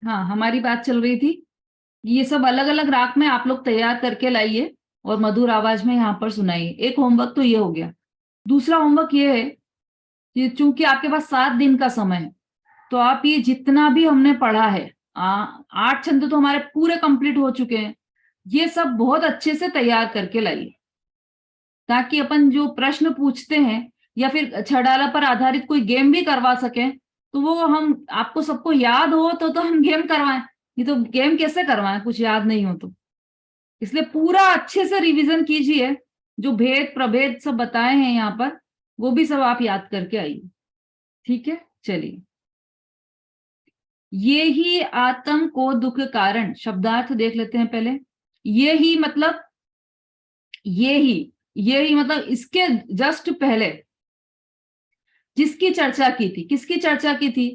हाँ, हमारी बात चल रही थी, ये सब अलग अलग राग में आप लोग तैयार करके लाइए और मधुर आवाज में यहाँ पर सुनाइए। एक होमवर्क तो ये हो गया। दूसरा होमवर्क ये है कि चूंकि आपके पास 7 दिन का समय है, तो आप ये जितना भी हमने पढ़ा है, 8 छंद तो हमारे पूरे कंप्लीट हो चुके हैं, ये सब बहुत अच्छे से तैयार करके लाइए, ताकि अपन जो प्रश्न पूछते हैं या फिर छड़ाला पर आधारित कोई गेम भी करवा सकें, तो वो हम आपको सबको याद हो तो हम गेम करवाएं। ये तो गेम कैसे करवाएं, कुछ याद नहीं हो तो। इसलिए पूरा अच्छे से रिवीजन कीजिए, जो भेद प्रभेद सब बताए हैं यहाँ पर, वो भी सब आप याद करके आइए। ठीक है, चलिए। ये ही आत्म को दुख कारण, शब्दार्थ देख लेते हैं पहले। ये ही मतलब, ये ही मतलब इसके जस्ट पहले जिसकी चर्चा की थी, किसकी चर्चा की थी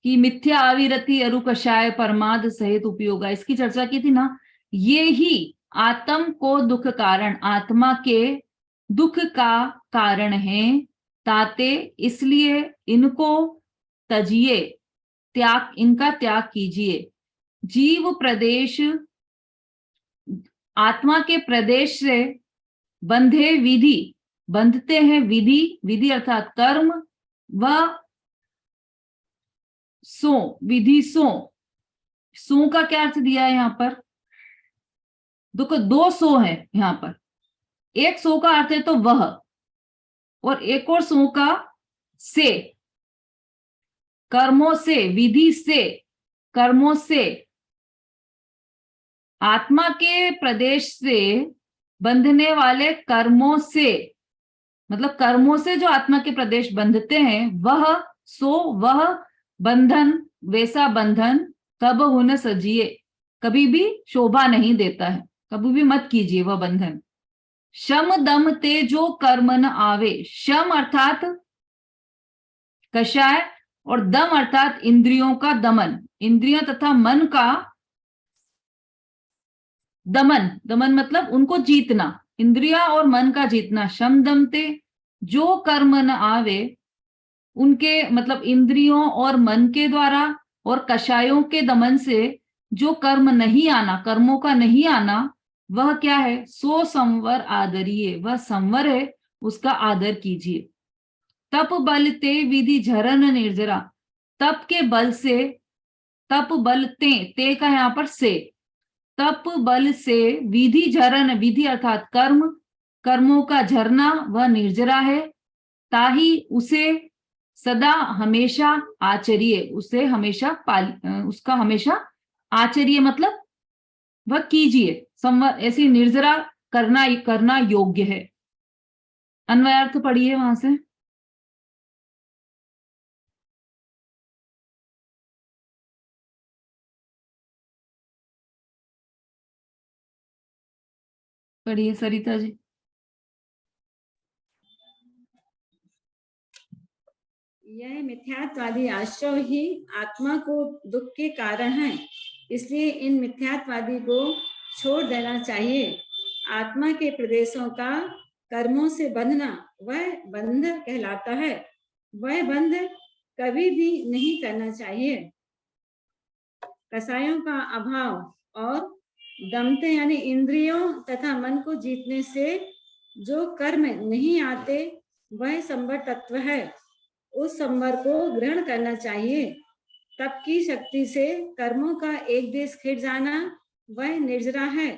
कि मिथ्या आविरति अरु कषाय परमाद सहित उपयोगा, इसकी चर्चा की थी ना। ये ही आत्म को दुख कारण, आत्मा के दुख का कारण है। ताते, इसलिए इनको तजिए, त्याग, इनका त्याग कीजिए। जीव प्रदेश, आत्मा के प्रदेश से बंधे विधि, बंधते हैं विधि, विधि अर्थात कर्म, व सो, विधि सो का क्या अर्थ दिया है यहाँ पर? देखो, दो सो है यहाँ पर। एक सो का अर्थ है तो वह, और एक और सो का से, कर्मों से, विधि से, कर्मों से, आत्मा के प्रदेश से बंधने वाले कर्मों से, मतलब कर्मों से जो आत्मा के प्रदेश बंधते हैं, वह सो, वह बंधन, वैसा बंधन कब हो न सजिए, कभी भी शोभा नहीं देता है, कभी भी मत कीजिए वह बंधन। शम दम ते जो कर्म न आवे, शम अर्थात कषाय, और दम अर्थात इंद्रियों का दमन, इंद्रियों तथा मन का दमन, दमन मतलब उनको जीतना, इंद्रिया और मन का जीतना। शम दमते, जो कर्म न आवे, उनके मतलब इंद्रियों और मन के द्वारा और कषायों के दमन से जो कर्म नहीं आना, कर्मों का नहीं आना, वह क्या है? सो संवर आदरिये, वह संवर है, उसका आदर कीजिए। तप बल ते विधि झरन निर्जरा, तप के बल से, तप बल ते का यहाँ पर से, तप बल से विधि झरन, विधि अर्थात कर्म, कर्मों का झरना वह निर्जरा है। ताही उसे सदा हमेशा आचरिए, उसे हमेशा उसका हमेशा आचरिए मतलब वह कीजिए, संवर, ऐसी निर्जरा करना योग्य है। अन्वयार्थ पढ़िए वहां से। पढ़िए सरिता जी। यह मिथ्यात्वादी आश्रय ही आत्मा को दुख के कारण है, इसलिए इन मिथ्यात्वादी को छोड़ देना चाहिए। आत्मा के प्रदेशों का कर्मों से बंधना वह बंध कहलाता है, वह बंध कभी भी नहीं करना चाहिए। कसायों का अभाव और दमते यानी इंद्रियों तथा मन को जीतने से जो कर्म नहीं आते, वह संवर तत्व है, उस संवर को ग्रहण करना चाहिए। तप की शक्ति से कर्मों का एक देश खिट जाना वह निर्जरा है,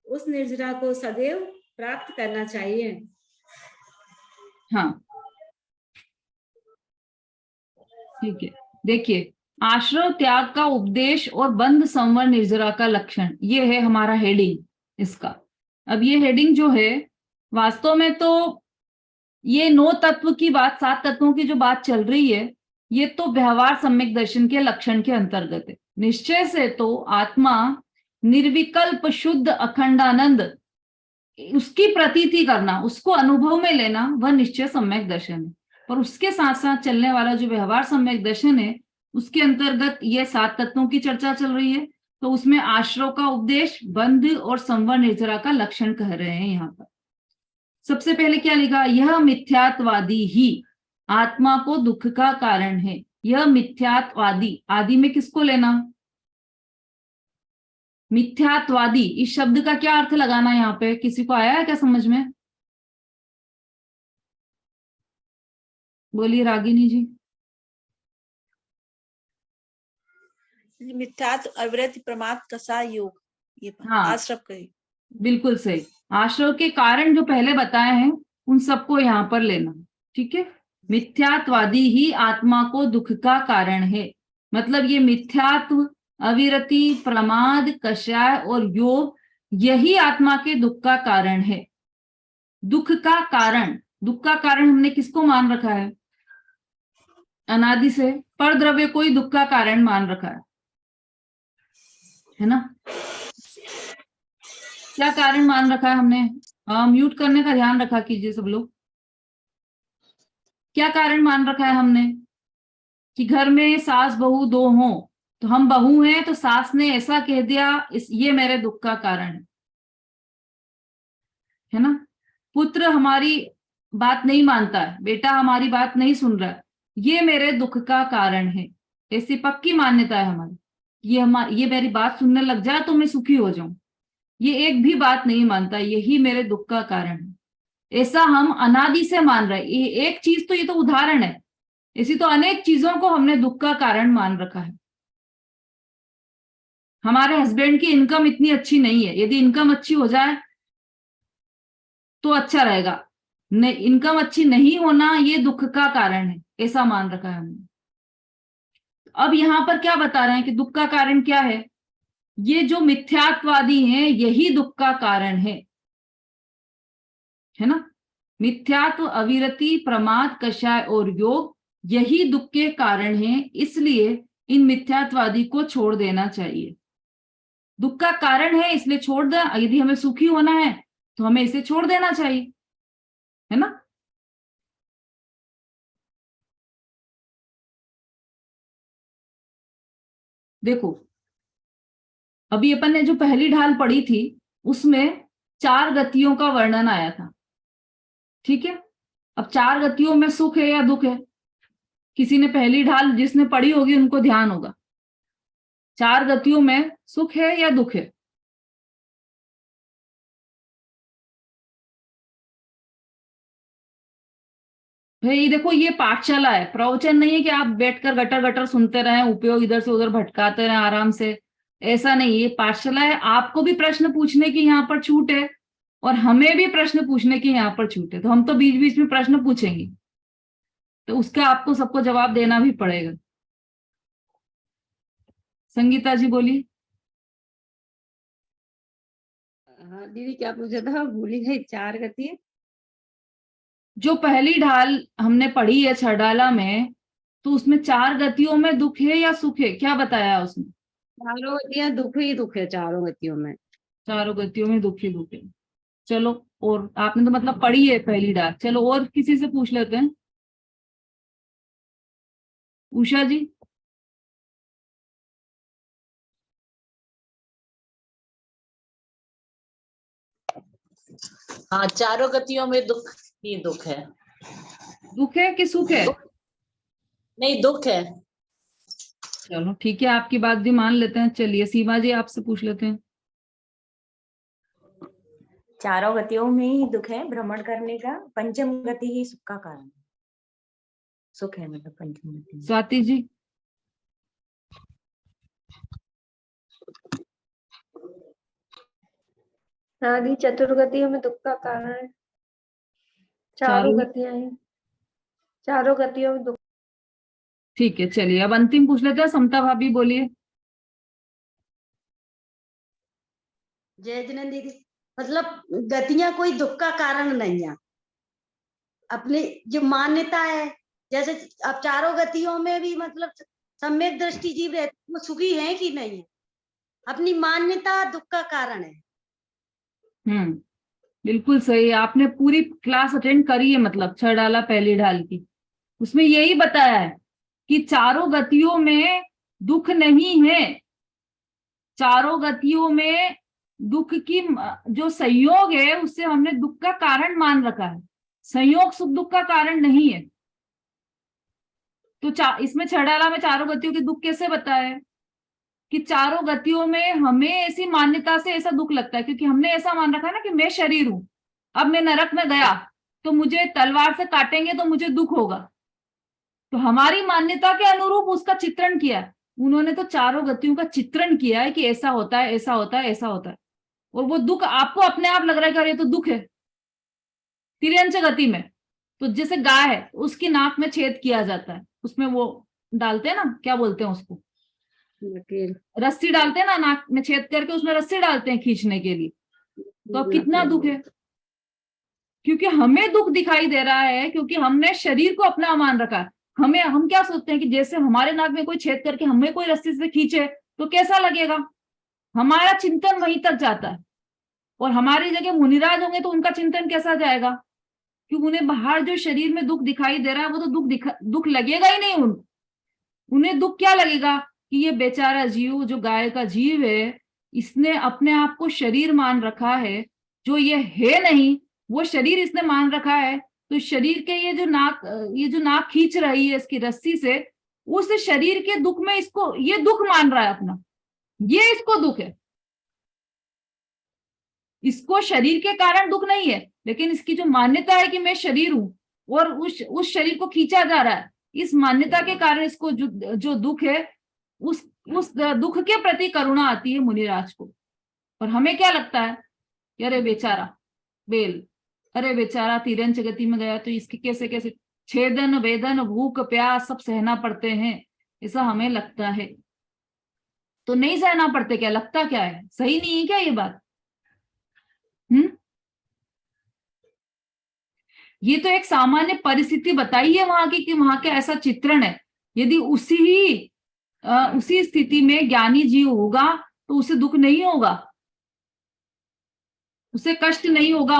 उस निर्जरा को सदैव प्राप्त करना चाहिए। हाँ, ठीक है। देखिए, आश्रव त्याग का उपदेश और बंध संवर निर्जरा का लक्षण, ये है हमारा हेडिंग इसका। अब ये हेडिंग जो है, वास्तव में तो ये 9 तत्व की बात, 7 तत्वों की जो बात चल रही है, ये तो व्यवहार सम्यक दर्शन के लक्षण के अंतर्गत है। निश्चय से तो आत्मा निर्विकल्प शुद्ध अखंडानंद, उसकी प्रतीति करना, उसको अनुभव में लेना, वह निश्चय सम्यक दर्शन है। पर उसके साथ साथ चलने वाला जो व्यवहार सम्यक दर्शन है, उसके अंतर्गत ये 7 तत्वों की चर्चा चल रही है। तो उसमें आश्रव का उपदेश, बंध और संवर निर्जरा का लक्षण कह रहे हैं यहाँ पर। सबसे पहले क्या लिखा? यह मिथ्यात्वादी ही आत्मा को दुख का कारण है। यह मिथ्यात्वादी, आदि में किसको लेना? मिथ्यात्वादी, इस शब्द का क्या अर्थ लगाना है यहाँ पे, किसी को आया है क्या समझ में? बोलिए रागिनी जी। मिथ्यात्व, अविरति, प्रमाद, कषाय, योग, ये हाँ आश्रव कही। बिल्कुल सही। आश्रव के कारण जो पहले बताए हैं उन सबको यहाँ पर लेना, ठीक है। मिथ्यात्वादी ही आत्मा को दुख का कारण है, मतलब ये मिथ्यात्व, अविरति, प्रमाद, कषाय और योग, यही आत्मा के दुख का कारण है। दुख का कारण, दुख का कारण हमने किसको मान रखा है? अनादि से पर द्रव्य को ही दुख का कारण मान रखा है ना? क्या कारण मान रखा है हमने? म्यूट करने का ध्यान रखा कीजिए सब लोग। क्या कारण मान रखा है हमने कि घर में सास बहू दो हों, तो हम बहू हैं तो सास ने ऐसा कह दिया, ये मेरे दुख का कारण है ना? पुत्र हमारी बात नहीं मानता है, बेटा हमारी बात नहीं सुन रहा है, ये मेरे दुख का कारण है। ऐसी पक्की मान्यता है हमारी, ये मेरी बात सुनने लग जाए तो मैं सुखी हो जाऊं। ये एक भी बात नहीं मानता, यही मेरे दुख का कारण है। ऐसा हम अनादि से मान रहे हैं। ये एक चीज तो, ये तो उदाहरण है, ऐसी तो अनेक चीजों को हमने दुख का कारण मान रखा है। हमारे हस्बैंड की इनकम इतनी अच्छी नहीं है, यदि इनकम अच्छी हो जाए तो अच्छा रहेगा, इनकम अच्छी नहीं होना ये दुख का कारण है, ऐसा मान रखा है हमने। अब यहां पर क्या बता रहे हैं कि दुख का कारण क्या है? ये जो मिथ्यात्वादी हैं यही दुख का कारण है ना? मिथ्यात्व, अविरति, प्रमाद, कषाय और योग यही दुख के कारण हैं, इसलिए इन मिथ्यात्वादी को छोड़ देना चाहिए। दुख का कारण है इसलिए छोड़ दे, यदि हमें सुखी होना है तो हमें इसे छोड़ देना चाहिए, है ना? देखो अभी अपन ने जो पहली ढाल पढ़ी थी उसमें 4 गतियों का वर्णन आया था, ठीक है। अब 4 गतियों में सुख है या दुख है? किसी ने पहली ढाल जिसने पढ़ी होगी उनको ध्यान होगा। 4 गतियों में सुख है या दुख है? भाई देखो ये पाठशाला है, प्रवचन नहीं है कि आप बैठकर गटर गटर सुनते रहें, उपयोग इधर से उधर भटकाते रहें आराम से, ऐसा नहीं। ये पाठशाला है, आपको भी प्रश्न पूछने की यहाँ पर छूट है और हमें भी प्रश्न पूछने की यहाँ पर छूट है। तो हम तो बीच बीच में प्रश्न पूछेंगे, तो उसका आपको सबको जवाब देना भी पड़ेगा। संगीता जी बोलिए। हाँ दीदी क्या पूछा था, भूल ही गई। 4 गति है जो पहली ढाल हमने पढ़ी है छड़ाला में, तो उसमें 4 गतियों में दुख है या सुख है, क्या बताया उसने? चारों गतियां दुख ही दुख है, चारों गतियों में। चारों गतियों में दुख ही दुख है। चलो, और आपने तो मतलब पढ़ी है पहली ढाल। चलो और किसी से पूछ लेते हैं। उषा जी। हाँ, चारों गतियों में दुख ही दुख है। दुख है कि सुख है? नहीं, दुख है। चलो ठीक है, आपकी बात भी मान लेते हैं। चलिए सीमा जी आपसे पूछ लेते हैं। चारों गतियों में ही दुख है, भ्रमण करने का। पंचम गति ही सुख का कारण, सुख है मतलब पंचम गति। स्वाति जी। आदि चतुर्गतियों में दुख का कारण है। चारों गतियां हैं, चारों गतियों में दुख। ठीक है, चलिए अब अंतिम पूछ लेते हैं। समता भाभी बोलिए। जय जिनेंद्र दीदी, मतलब गतियां कोई दुख का कारण नहीं है, अपनी जो मान्यता है। जैसे अब चारों गतियों में भी मतलब सम्यक दृष्टि जीव रहते, वो सुखी है कि नहीं है, अपनी मान्यता दुख का कारण है। बिल्कुल सही। आपने पूरी क्लास अटेंड करी है, मतलब 6 ढाला पहली ढाल की, उसमें यही बताया है कि चारों गतियों में दुख नहीं है। चारों गतियों में दुख की जो संयोग है उससे हमने दुख का कारण मान रखा है। संयोग सुख दुख का कारण नहीं है। तो इसमें 6 ढाला में चारों गतियों के दुख कैसे बताए? कि चारों गतियों में हमें ऐसी मान्यता से ऐसा दुख लगता है, क्योंकि हमने ऐसा मान रखा है ना कि मैं शरीर हूं, अब मैं नरक में गया तो मुझे तलवार से काटेंगे तो मुझे दुख होगा। तो हमारी मान्यता के अनुरूप उसका चित्रण किया है। उन्होंने तो चारों गतियों का चित्रण किया है कि ऐसा होता है, ऐसा होता है, ऐसा होता है, और वो दुख आपको अपने आप लग रहा है कि अरे तो दुख है। तिर्यंच गति में तो जैसे गाय है, उसकी नाक में छेद किया जाता है, उसमें वो डालते हैं ना, क्या बोलते हैं उसको, नकेल। रस्सी डालते हैं ना, नाक में छेद करके उसमें रस्सी डालते हैं खींचने के लिए। तो अब कितना दुख है, क्योंकि हमें दुख दिखाई दे रहा है, क्योंकि हमने शरीर को अपना मान रखा है। हम क्या सोचते हैं कि जैसे हमारे नाक में कोई छेद करके हमें कोई रस्सी से खींचे तो कैसा लगेगा, हमारा चिंतन वहीं तक जाता है। और हमारी जगह मुनिराज होंगे तो उनका चिंतन कैसा जाएगा, क्योंकि उन्हें बाहर जो शरीर में दुख दिखाई दे रहा है वो तो दुख लगेगा ही नहीं। उन्हें दुख क्या लगेगा कि ये बेचारा जीव, जो गाय का जीव है, इसने अपने आप को शरीर मान रखा है, जो ये है नहीं वो शरीर इसने मान रखा है। तो शरीर के ये जो नाक खींच रही है इसकी रस्सी से, उस शरीर के दुख में इसको ये दुख मान रहा है अपना, ये इसको दुख है। इसको शरीर के कारण दुख नहीं है, लेकिन इसकी जो मान्यता है कि मैं शरीर हूं और उस शरीर को खींचा जा रहा है, इस मान्यता के कारण इसको जो दुख है, उस दुख के प्रति करुणा आती है मुनिराज को। और हमें क्या लगता है कि अरे बेचारा बेल, अरे बेचारा तिरंच गति में गया तो इसके कैसे कैसे छेदन, वेदन, भूख, प्यास सब सहना पड़ते हैं, ऐसा हमें लगता है। तो नहीं सहना पड़ते क्या, लगता क्या है, सही नहीं है क्या ये बात? ये तो एक सामान्य परिस्थिति बताई है वहां की, कि वहां का ऐसा चित्रण है। यदि उसी स्थिति में ज्ञानी जीव होगा तो उसे दुख नहीं होगा, उसे कष्ट नहीं होगा।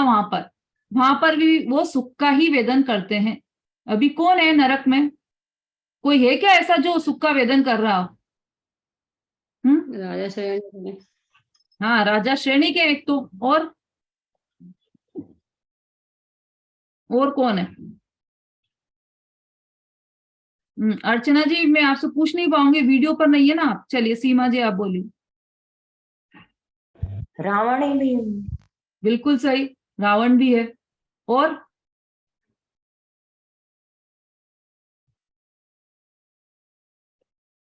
वहां पर भी वो सुख का ही वेदन करते हैं। अभी कौन है नरक में, कोई है क्या ऐसा जो सुख का वेदन कर रहा हो? राजा श्रेणी। हाँ, राजा श्रेणी के एक तो, और कौन है? अर्चना जी, मैं आपसे पूछ नहीं पाऊंगी, वीडियो पर नहीं है ना आप। चलिए सीमा जी आप बोलिए। रावण भी। बिल्कुल सही, रावण भी है। और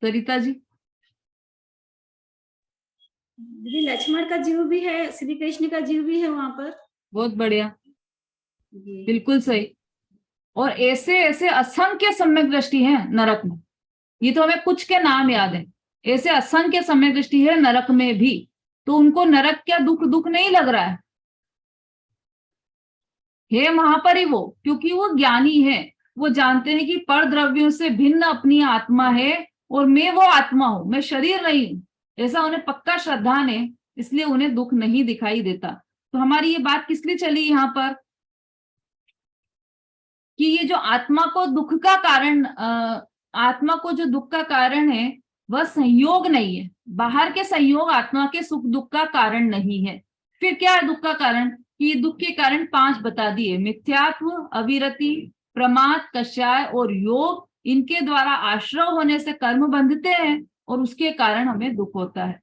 सरिता जी? दीदी लक्ष्मण का जीव भी है, श्री कृष्ण का जीव भी है वहां पर। बहुत बढ़िया, जी। बिल्कुल सही। और ऐसे ऐसे असंख्य सम्यक दृष्टि हैं नरक में। ये तो हमें कुछ के नाम याद है, ऐसे असंख्य सम्यक दृष्टि है नरक में भी। तो उनको नरक क्या दुख नहीं लग रहा है वहां पर ही वो, क्योंकि वो ज्ञानी है। वो जानते हैं कि पर द्रव्यों से भिन्न अपनी आत्मा है और मैं वो आत्मा हूं, मैं शरीर नहीं हूं। ऐसा उन्हें पक्का श्रद्धान है, इसलिए उन्हें दुख नहीं दिखाई देता। तो हमारी ये बात किस लिए चली यहाँ पर, कि ये जो आत्मा को जो दुख का कारण है वह संयोग नहीं है। बाहर के संयोग आत्मा के सुख दुख का कारण नहीं है। फिर क्या है दुख का कारण, कि ये दुख के कारण 5 बता दिए: मिथ्यात्व, अविरति, प्रमाद, कषाय और योग। इनके द्वारा आश्रय होने से कर्म बंधते हैं और उसके कारण हमें दुख होता है।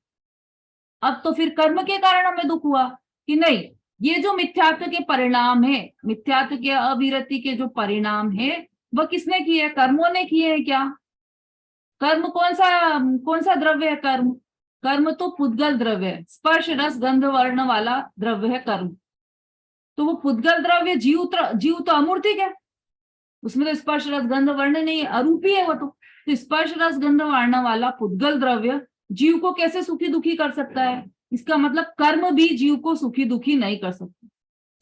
अब तो फिर कर्म के कारण हमें दुख हुआ कि नहीं, ये जो मिथ्यात्व के परिणाम है, मिथ्यात्व के अविरति के जो परिणाम है वह किसने किए, कर्मों ने किए हैं क्या? कर्म कौन सा द्रव्य है? कर्म तो पुद्गल द्रव्य है, स्पर्श रस गंध वर्ण वाला द्रव्य है कर्म। तो वो पुद्गल द्रव्य जीव तो अमूर्तिक है, उसमें तो स्पर्श रस गंध वर्ण नहीं है, अरूपी है वो तो स्पर्श रस गंध वर्ण वाला पुद्गल द्रव्य जीव को कैसे सुखी दुखी कर सकता है? इसका मतलब कर्म भी जीव को सुखी दुखी नहीं कर सकते।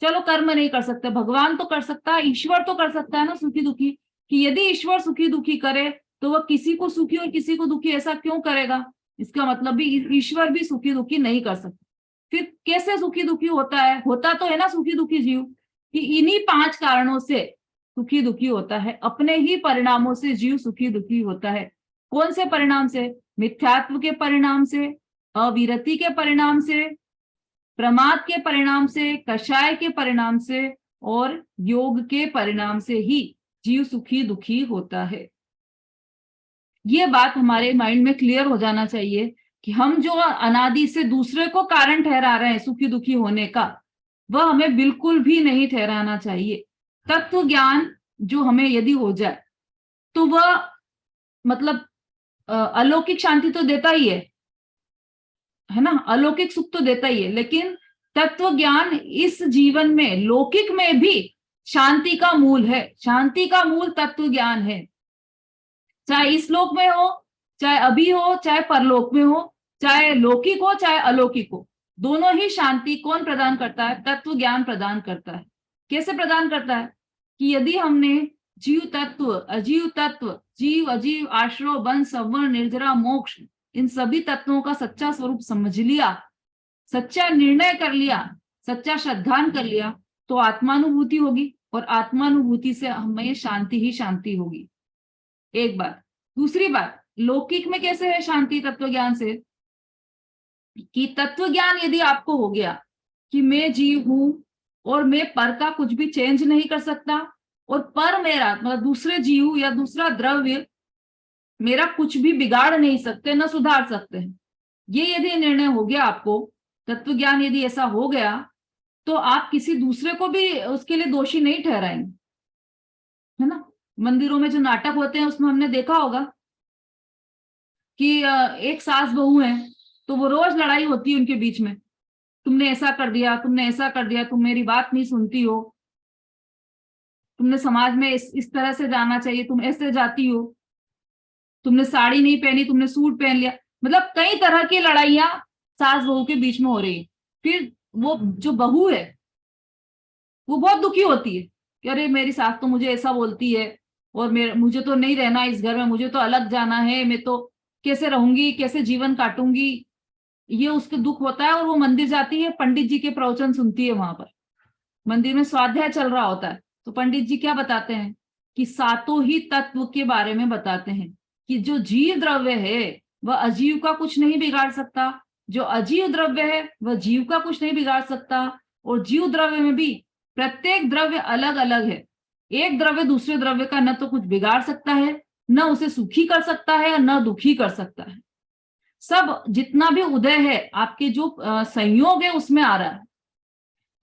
चलो कर्म नहीं कर सकते, भगवान तो कर सकता है, ईश्वर तो कर सकता है ना सुखी दुखी। कि यदि ईश्वर सुखी दुखी करे तो वह किसी को सुखी और किसी को दुखी ऐसा क्यों करेगा? इसका मतलब भी ईश्वर भी सुखी दुखी नहीं कर सकता। फिर कैसे सुखी दुखी होता है? होता तो है ना सुखी दुखी जीव, कि इन्हीं 5 कारणों से सुखी दुखी होता है। अपने ही परिणामों से जीव सुखी दुखी होता है। कौन से परिणाम से? मिथ्यात्व के परिणाम से, अविरति के परिणाम से, प्रमाद के परिणाम से, कषाय के परिणाम से और योग के परिणाम से ही जीव सुखी दुखी होता है। ये बात हमारे माइंड में क्लियर हो जाना चाहिए कि हम जो अनादि से दूसरे को कारण ठहरा रहे हैं सुखी दुखी होने का, वह हमें बिल्कुल भी नहीं ठहराना चाहिए। तत्व ज्ञान जो हमें यदि हो जाए तो वह मतलब अलौकिक शांति तो देता ही है ना, अलौकिक सुख तो देता ही है, लेकिन तत्व ज्ञान इस जीवन में लौकिक में भी शांति का मूल है। शांति का मूल तत्व ज्ञान है, चाहे इस लोक में हो, चाहे अभी हो, चाहे परलोक में हो, चाहे लौकिक हो चाहे अलौकिक हो, दोनों ही शांति कौन प्रदान करता है? तत्व ज्ञान प्रदान करता है। कैसे प्रदान करता है? कि यदि हमने जीव तत्व, अजीव तत्व, जीव अजीव, आश्रव, बंध, संवरण, निर्जरा, मोक्ष, इन सभी तत्वों का सच्चा स्वरूप समझ लिया, सच्चा निर्णय कर लिया, सच्चा श्रद्धान कर लिया, तो आत्मानुभूति होगी, और आत्मानुभूति से हमें शांति ही शांति होगी। एक बात। दूसरी बात, लौकिक में कैसे है शांति तत्व ज्ञान से? कि तत्व ज्ञान यदि आपको हो गया कि मैं जीव हूं और मैं पर का कुछ भी चेंज नहीं कर सकता, और पर मेरा मतलब दूसरे जीव या दूसरा द्रव्य मेरा कुछ भी बिगाड़ नहीं सकते, न सुधार सकते हैं, ये यदि निर्णय हो गया आपको, तत्व ज्ञान यदि ऐसा हो गया, तो आप किसी दूसरे को भी उसके लिए दोषी नहीं ठहराएंगे, है ना। मंदिरों में जो नाटक होते हैं उसमें हमने देखा होगा कि एक सास बहू है तो वो रोज लड़ाई होती है उनके बीच में, तुमने ऐसा कर दिया, तुमने ऐसा कर दिया, तुम मेरी बात नहीं सुनती हो, तुमने समाज में इस तरह से जाना चाहिए, तुम ऐसे जाती हो, तुमने साड़ी नहीं पहनी, तुमने सूट पहन लिया। मतलब कई तरह की लड़ाइयां सास बहू के बीच में हो रही है। फिर वो जो बहू है वो बहुत दुखी होती है कि अरे मेरी सास तो मुझे ऐसा बोलती है, और मुझे तो नहीं रहना इस घर में, मुझे तो अलग जाना है, मैं तो कैसे रहूंगी, कैसे जीवन काटूंगी, ये उसको दुख होता है। और वो मंदिर जाती है, पंडित जी के प्रवचन सुनती है, वहां पर मंदिर में स्वाध्याय चल रहा होता है, तो पंडित जी क्या बताते हैं कि सातों ही तत्व के बारे में बताते हैं कि जो जीव द्रव्य है वह अजीव का कुछ नहीं बिगाड़ सकता, जो अजीव द्रव्य है वह जीव का कुछ नहीं बिगाड़ सकता, और जीव द्रव्य में भी प्रत्येक द्रव्य अलग अलग है। एक द्रव्य दूसरे द्रव्य का न तो कुछ बिगाड़ सकता है, न उसे सुखी कर सकता है, न दुखी कर सकता है। सब जितना भी उदय है आपके जो संयोग है उसमें आ रहा है।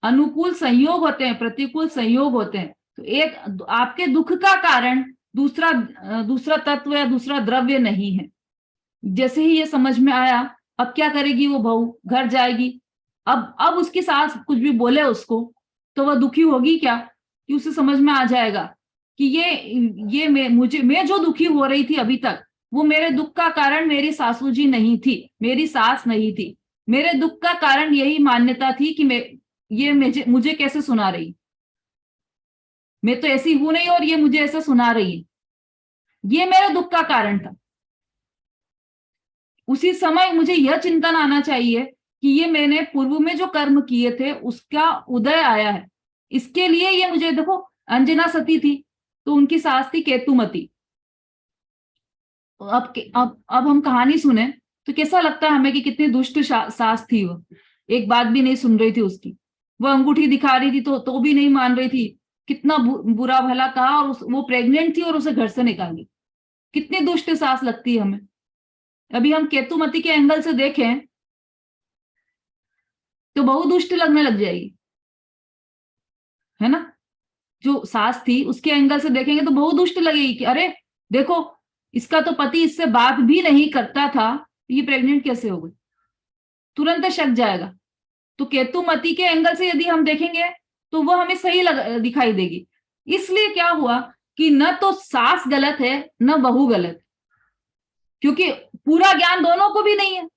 अनुकूल संयोग होते हैं, प्रतिकूल संयोग होते हैं, तो एक आपके दुख का कारण दूसरा तत्व या दूसरा द्रव्य नहीं है। जैसे ही ये समझ में आया, अब क्या करेगी वो बहू? घर जाएगी, अब उसकी सास कुछ भी बोले उसको तो वह दुखी होगी क्या? कि उसे समझ में आ जाएगा कि ये मैं जो दुखी हो रही थी अभी तक, वो मेरे दुख का कारण मेरी सासू जी नहीं थी, मेरी सास नहीं थी। मेरे दुख का कारण यही मान्यता थी कि मुझे कैसे सुना रही, मैं तो ऐसी हूं नहीं और ये मुझे ऐसा सुना रही है, ये मेरे दुख का कारण था। उसी समय मुझे यह चिंतन आना चाहिए कि ये मैंने पूर्व में जो कर्म किए थे उसका उदय आया है, इसके लिए ये मुझे देखो। अंजना सती थी तो उनकी सास थी केतुमती। अब हम कहानी सुने तो कैसा लगता है हमें कि कितनी दुष्ट सास थी वो, एक बात भी नहीं सुन रही थी उसकी, वो अंगूठी दिखा रही थी तो भी नहीं मान रही थी, कितना बुरा भला कहा, और वो प्रेग्नेंट थी और उसे घर से निकाली। कितनी दुष्ट सास लगती है हमें। अभी हम केतुमती के एंगल से देखें तो बहुत दुष्ट लगने लग जाएगी, है ना। जो सास थी उसके एंगल से देखेंगे तो बहुत दुष्ट लगेगी कि अरे देखो, इसका तो पति इससे बात भी नहीं करता था, ये प्रेग्नेंट कैसे हो गई, तुरंत शक जाएगा। तो केतुमती के एंगल से यदि हम देखेंगे तो वो हमें सही दिखाई देगी। इसलिए क्या हुआ कि न तो सास गलत है न बहू गलत, क्योंकि पूरा ज्ञान दोनों को भी नहीं है।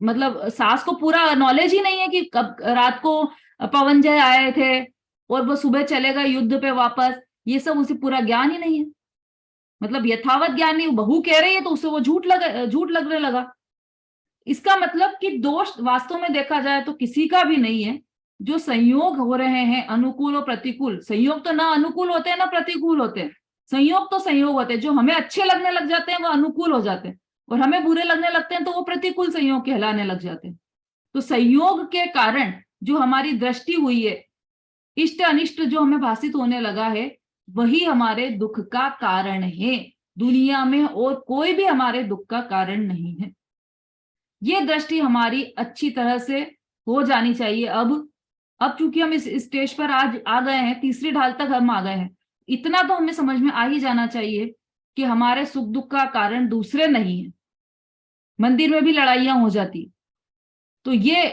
मतलब सास को पूरा नॉलेज ही नहीं है कि कब रात को पवन जय आए थे और वो सुबह चलेगा युद्ध पे वापस, ये सब उसे पूरा ज्ञान ही नहीं है। मतलब यथावत ज्ञान नहीं, बहू कह रही है तो उसे वो झूठ लगने लगा। इसका मतलब कि दोष वास्तव में देखा जाए तो किसी का भी नहीं है। जो संयोग हो रहे हैं अनुकूल और प्रतिकूल, संयोग तो ना अनुकूल होते हैं ना प्रतिकूल होते हैं, संयोग तो संयोग होते हैं। जो हमें अच्छे लगने लग जाते हैं वो अनुकूल हो जाते हैं, और हमें बुरे लगने लगते हैं तो वो प्रतिकूल संयोग कहलाने लग जाते हैं। तो संयोग के कारण जो हमारी दृष्टि हुई है, इष्ट अनिष्ट जो हमें भाषित होने लगा है, वही हमारे दुख का कारण है। दुनिया में और कोई भी हमारे दुख का कारण नहीं है। ये दृष्टि हमारी अच्छी तरह से हो जानी चाहिए। अब चूंकि हम इस स्टेज पर आज आ गए हैं, तीसरी ढाल तक हम आ गए हैं, इतना तो हमें समझ में आ ही जाना चाहिए कि हमारे सुख दुख का कारण दूसरे नहीं है। मंदिर में भी लड़ाइयां हो जाती, तो ये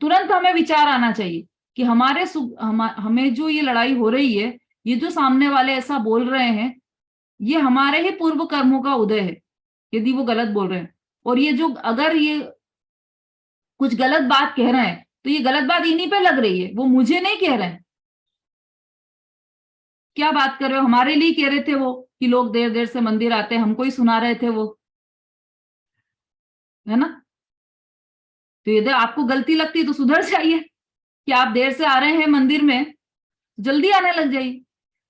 तुरंत हमें विचार आना चाहिए कि हमारे हमें जो ये लड़ाई हो रही है, ये जो सामने वाले ऐसा बोल रहे हैं, ये हमारे ही पूर्व कर्मों का उदय है, यदि वो गलत बोल रहे हैं। और ये जो अगर ये कुछ गलत बात कह रहे हैं, तो ये गलत बात इन्हीं पे लग रही है, वो मुझे नहीं कह रहे हैं। क्या बात कर रहे हो, हमारे लिए कह रहे थे वो कि लोग देर देर से मंदिर आते हैं, हमको ही सुना रहे थे वो, है ना। तो यदि आपको गलती लगती है तो सुधर जाइए कि आप देर से आ रहे हैं मंदिर में, जल्दी आने लग जाइए।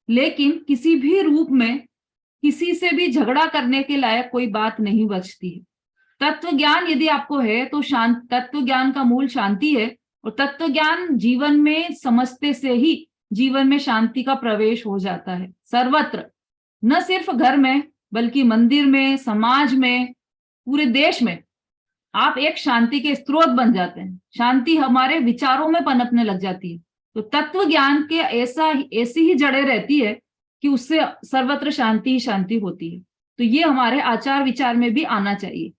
लेकिन किसी भी रूप में किसी से भी झगड़ा करने के लायक कोई बात नहीं बचती है। तत्व ज्ञान यदि आपको है तो तत्व ज्ञान का मूल शांति है, और तत्व ज्ञान जीवन में समझते से ही जीवन में शांति का प्रवेश हो जाता है सर्वत्र, न सिर्फ घर में बल्कि मंदिर में, समाज में, पूरे देश में आप एक शांति के स्रोत बन जाते हैं। शांति हमारे विचारों में पनपने लग जाती है। तो तत्व ज्ञान के ऐसी ही जड़ें रहती है कि उससे सर्वत्र शांति ही शांति होती है। तो ये हमारे आचार विचार में भी आना चाहिए।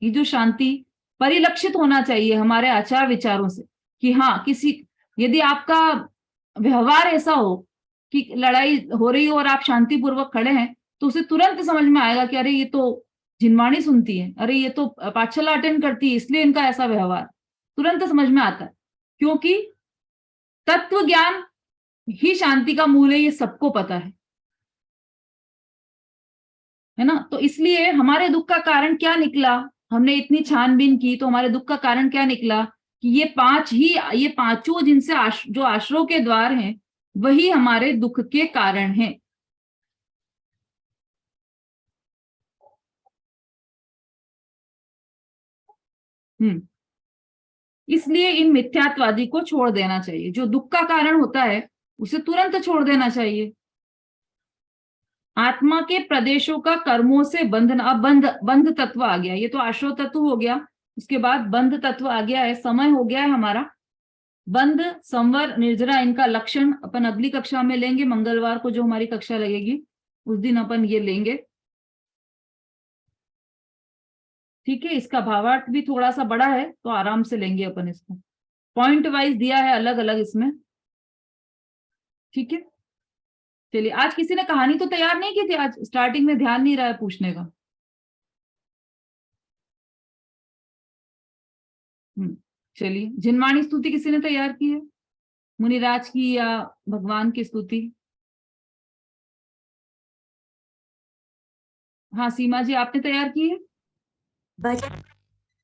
ये जो शांति परिलक्षित होना चाहिए हमारे आचार विचारों से कि हाँ, यदि आपका व्यवहार ऐसा हो कि लड़ाई हो रही हो और आप शांतिपूर्वक खड़े हैं, तो उसे तुरंत समझ में आएगा कि अरे ये तो जिनवाणी सुनती है, अरे ये तो पाठशाला अटेंड करती है, इसलिए इनका ऐसा व्यवहार, तुरंत समझ में आता है। क्योंकि तत्व ज्ञान ही शांति का मूल है, ये सबको पता है ना। तो इसलिए हमारे दुख का कारण क्या निकला, हमने इतनी छानबीन की तो हमारे दुख का कारण क्या निकला कि ये पांचों जिनसे जो आश्रयों के द्वार हैं, वही हमारे दुख के कारण हैं। इसलिए इन मिथ्यात्वादी को छोड़ देना चाहिए। जो दुख का कारण होता है उसे तुरंत छोड़ देना चाहिए। आत्मा के प्रदेशों का कर्मों से बंधन, अब बंध तत्व आ गया। ये तो आश्रय तत्व हो गया, उसके बाद बंध तत्व आ गया है। समय हो गया है हमारा। बंध, संवर, निर्जरा, इनका लक्षण अपन अगली कक्षा में लेंगे। मंगलवार को जो हमारी कक्षा लगेगी उस दिन अपन ये लेंगे, ठीक है। इसका भावार्थ भी थोड़ा सा बड़ा है तो आराम से लेंगे अपन इसको। पॉइंट वाइज दिया है अलग अलग इसमें, ठीक है। चलिए, आज किसी ने कहानी तो तैयार नहीं की थी, आज स्टार्टिंग में ध्यान नहीं रहा है पूछने का। चलिए, जिनवाणी स्तुति किसी ने तैयार की है, मुनिराज की या भगवान की स्तुति? हाँ सीमा जी, आपने तैयार की है?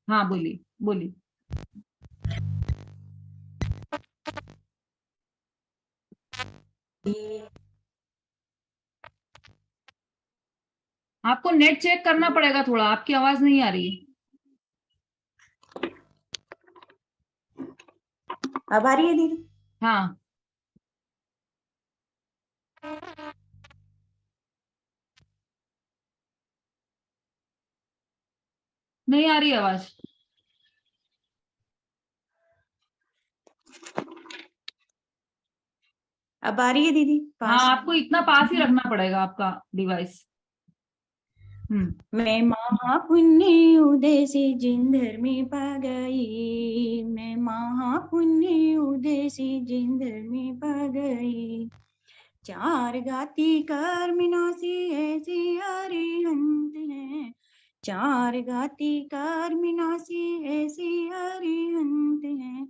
हाँ बोलिए बोलिए। आपको नेट चेक करना पड़ेगा थोड़ा, आपकी आवाज नहीं आ रही है। अब आ रही है दीदी? हाँ नहीं आ रही आवाज। अब आ रही है दीदी? हाँ, आपको इतना पास ही रखना पड़ेगा आपका डिवाइस। मैं महापुण्य उदय से जिंदर में पा गई, मैं महापुण्य उदय से जिंदर में पा गई। चार गाती कर्मिनासी ऐसे अरिहंत हैं, चार गाती कर्मिनासी ऐसे अरिहंत हैं।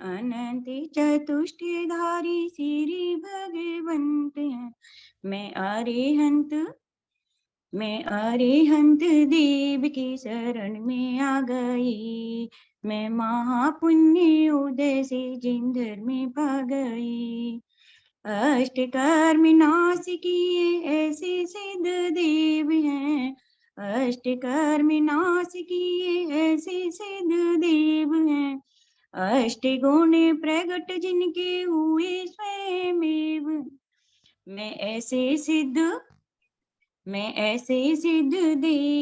अनंत चतुष्टयधारी श्री भगवंत हैं। मैं अरिहंत देव के शरण में आ गई, मैं महापुण्य उदय से जिंदर में पा गई। अष्ट कर्म नाश किए ऐसे सिद्ध देव हैं, अष्ट कर्म नाश किए ऐसे सिद्ध देव हैं। अष्ट गुण प्रगट जिनके हुए स्वयमेव, मैं ऐसे सिद्ध देव